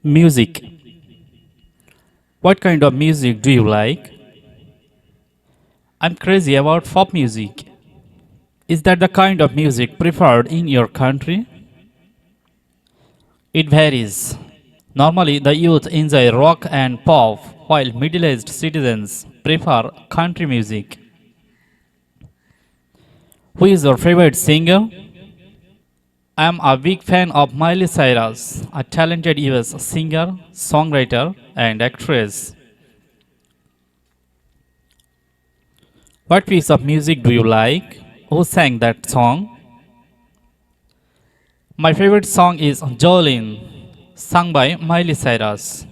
Music. What kind of music do you like? I'm crazy about pop music. Is that the kind of music preferred in your country? It varies. Normally, the youth enjoy rock and pop, while middle aged citizens prefer country music. Who is your favorite singer? I'm a big fan of Miley Cyrus, a talented US singer, songwriter, and actress. What piece of music do you like? Who sang that song? My favorite song is Jolene, sung by Miley Cyrus.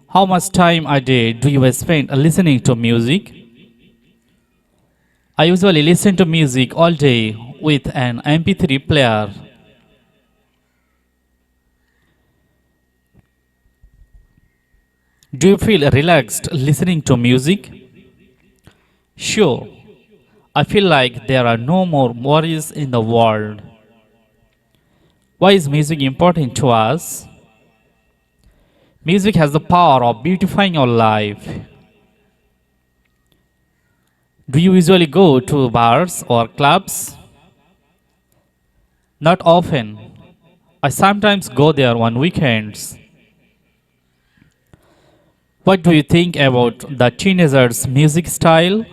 How much time a day do you spend listening to music? I usually listen to music all day with an MP3 player. Do you feel relaxed listening to music? Sure. I feel like there are no more worries in the world. Why is music important to us? Music has the power of beautifying our life. Do you usually go to bars or clubs? Not often. I sometimes go there on weekends. What do you think about the teenagers' music style?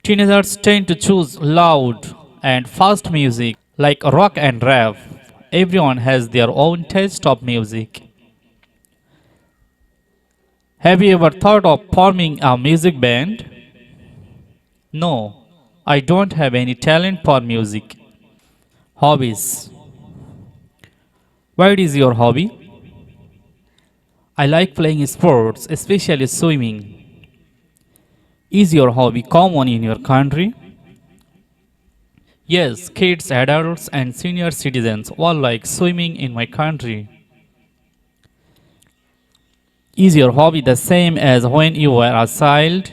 Teenagers tend to choose loud and fast music like rock and rap. Everyone has their own taste of music. Have you ever thought of forming a music band? No, I don't have any talent for music. Hobbies. What is your hobby? I like playing sports, especially swimming. Is your hobby common in your country? Yes, kids, adults, and senior citizens all like swimming in my country. Is your hobby the same as when you were a child?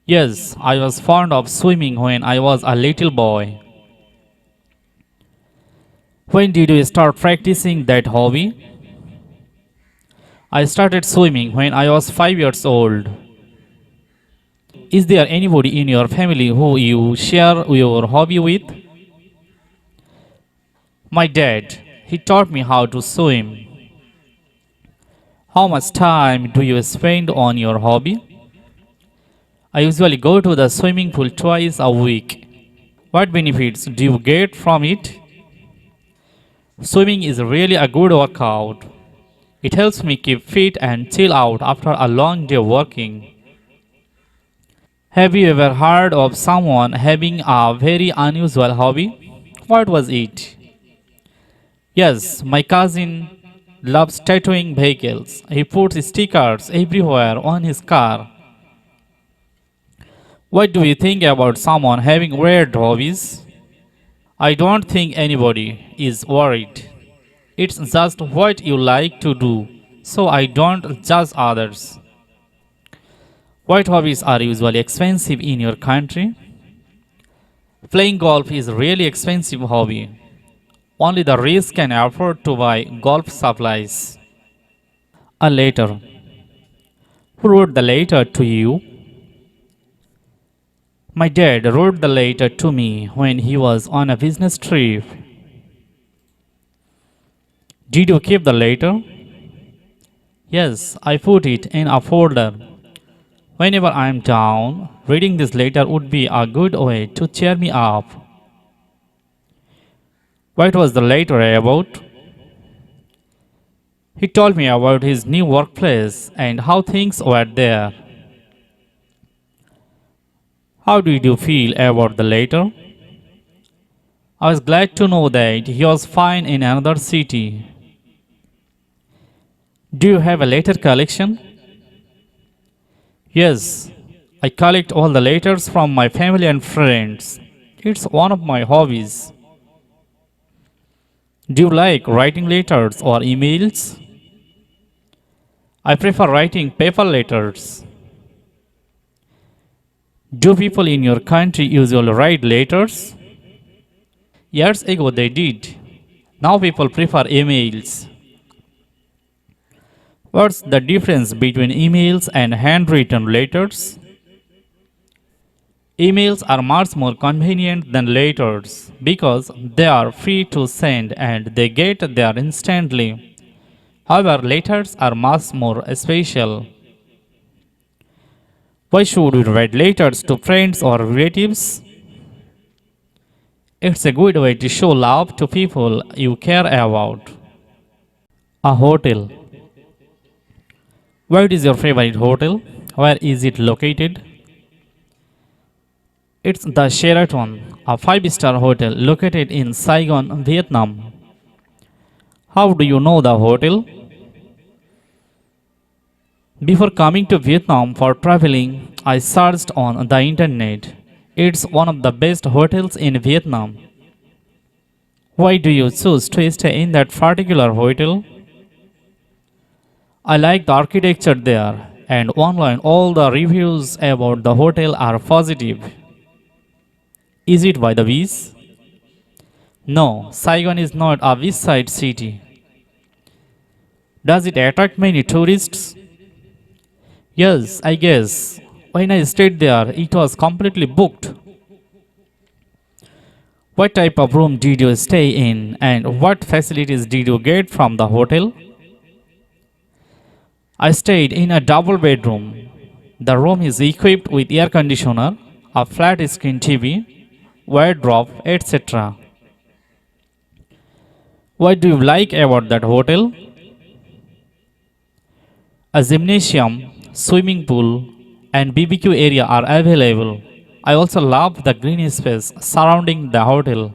Yes, I was fond of swimming when I was a little boy. When did you start practicing that hobby? I started swimming when I was 5 years old. Is there anybody in your family who you share your hobby with? My dad. He taught me how to swim. How much time do you spend on your hobby? I usually go to the swimming pool twice a week. What benefits do you get from it? Swimming is really a good workout. It helps me keep fit and chill out after a long day working. Have you ever heard of someone having a very unusual hobby? What was it? Yes, my cousin loves tattooing vehicles. He puts stickers everywhere on his car. What do you think about someone having weird hobbies? I don't think anybody is worried. It's just what you like to do, so I don't judge others. What hobbies are usually expensive in your country? Playing golf is a really expensive hobby. Only the rich can afford to buy golf supplies. A letter. Who wrote the letter to you? My dad wrote the letter to me when he was on a business trip. Did you keep the letter? Yes, I put it in a folder. Whenever I am down, reading this letter would be a good way to cheer me up. What was the letter about? He told me about his new workplace and how things were there. How did you feel about the letter? I was glad to know that he was fine in another city. Do you have a letter collection? Yes, I collect all the letters from my family and friends. It's one of my hobbies. Do you like writing letters or emails? I prefer writing paper letters. Do people in your country usually write letters? Years ago they did. Now people prefer emails. What's the difference between emails and handwritten letters? Emails are much more convenient than letters because they are free to send and they get there instantly. However, letters are much more special. Why should we write letters to friends or relatives? It's a good way to show love to people you care about. A hotel. What is your favorite hotel? Where is it located? It's the Sheraton, a five-star hotel located in Saigon, Vietnam. How do you know the hotel? Before coming to Vietnam for traveling, I searched on the internet. It's one of the best hotels in Vietnam. Why do you choose to stay in that particular hotel? I like the architecture there, and online all the reviews about the hotel are positive. Is it by the beach? No, Saigon is not a beachside city. Does it attract many tourists? Yes, I guess. When I stayed there, it was completely booked. What type of room did you stay in, and what facilities did you get from the hotel? I stayed in a double bedroom. The room is equipped with air conditioner, a flat screen TV, wardrobe, etc. What do you like about that hotel? A gymnasium, swimming pool, and BBQ area are available. I also love the green space surrounding the hotel.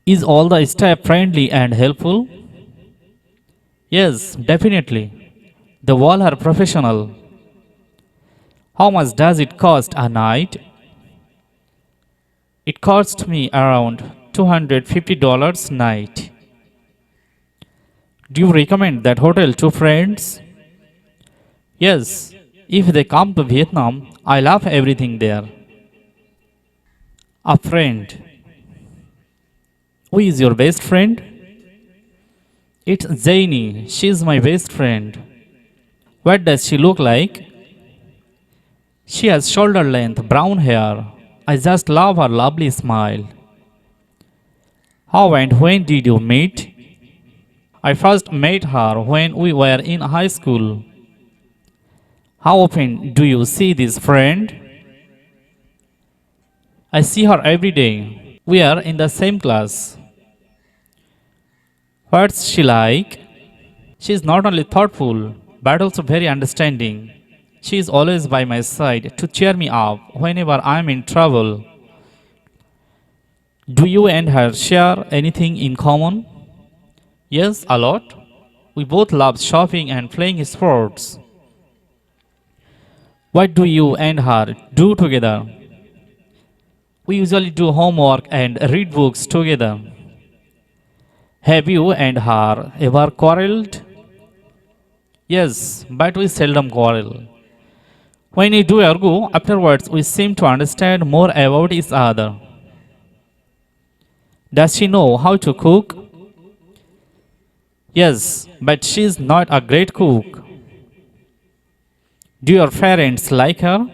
Is all the staff friendly and helpful? Yes, definitely. The all are professional. How much does it cost a night? It cost me around $250 night. Do you recommend that hotel to friends? Yes, if they come to Vietnam, I love everything there. A friend. Who is your best friend? It's Janie. She's my best friend. What does she look like? She has shoulder length brown hair. I just love her lovely smile. How and when did you meet? I first met her when we were in high school. How often do you see this friend? I see her every day. We are in the same class. What's she like? She is not only thoughtful, but also very understanding. She is always by my side to cheer me up whenever I am in trouble. Do you and her share anything in common? Yes, a lot. We both love shopping and playing sports. What do you and her do together? We usually do homework and read books together. Have you and her ever quarreled? Yes, but we seldom quarrel. When we do argue, afterwards we seem to understand more about each other. Does she know how to cook? Yes, but she is not a great cook. Do your parents like her?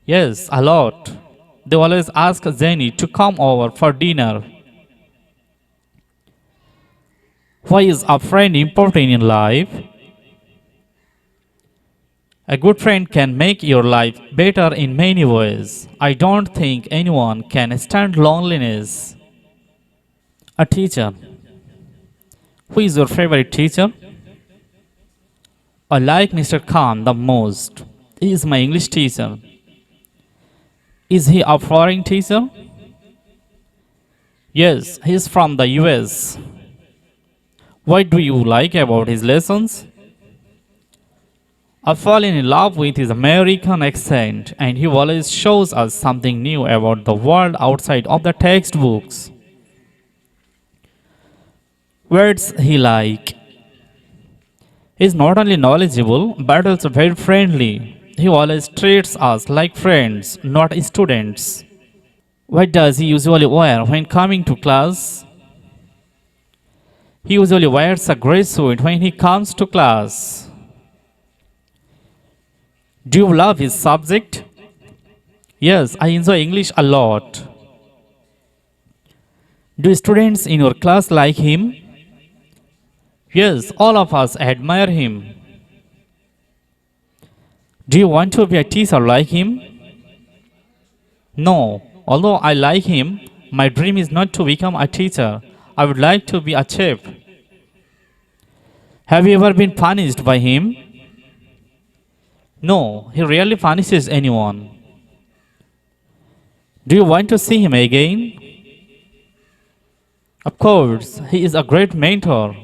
Yes, a lot. They always ask Jenny to come over for dinner. Why is a friend important in life? A good friend can make your life better in many ways. I don't think anyone can stand loneliness. A teacher. Who is your favorite teacher? I like Mr. Khan the most. He is my English teacher. Is he a foreign teacher? Yes, he is from the US. What do you like about his lessons? I've fallen in love with his American accent, and he always shows us something new about the world outside of the textbooks. What's he like? He's not only knowledgeable but also very friendly. He always treats us like friends, not students. What does he usually wear when coming to class? He usually wears a gray suit when he comes to class. Do you love his subject? Yes, I enjoy English a lot. Do students in your class like him? Yes, all of us admire him. Do you want to be a teacher like him? No, although I like him, my dream is not to become a teacher. I would like to be a chef. Have you ever been punished by him? No, he rarely punishes anyone. Do you want to see him again? Of course, he is a great mentor.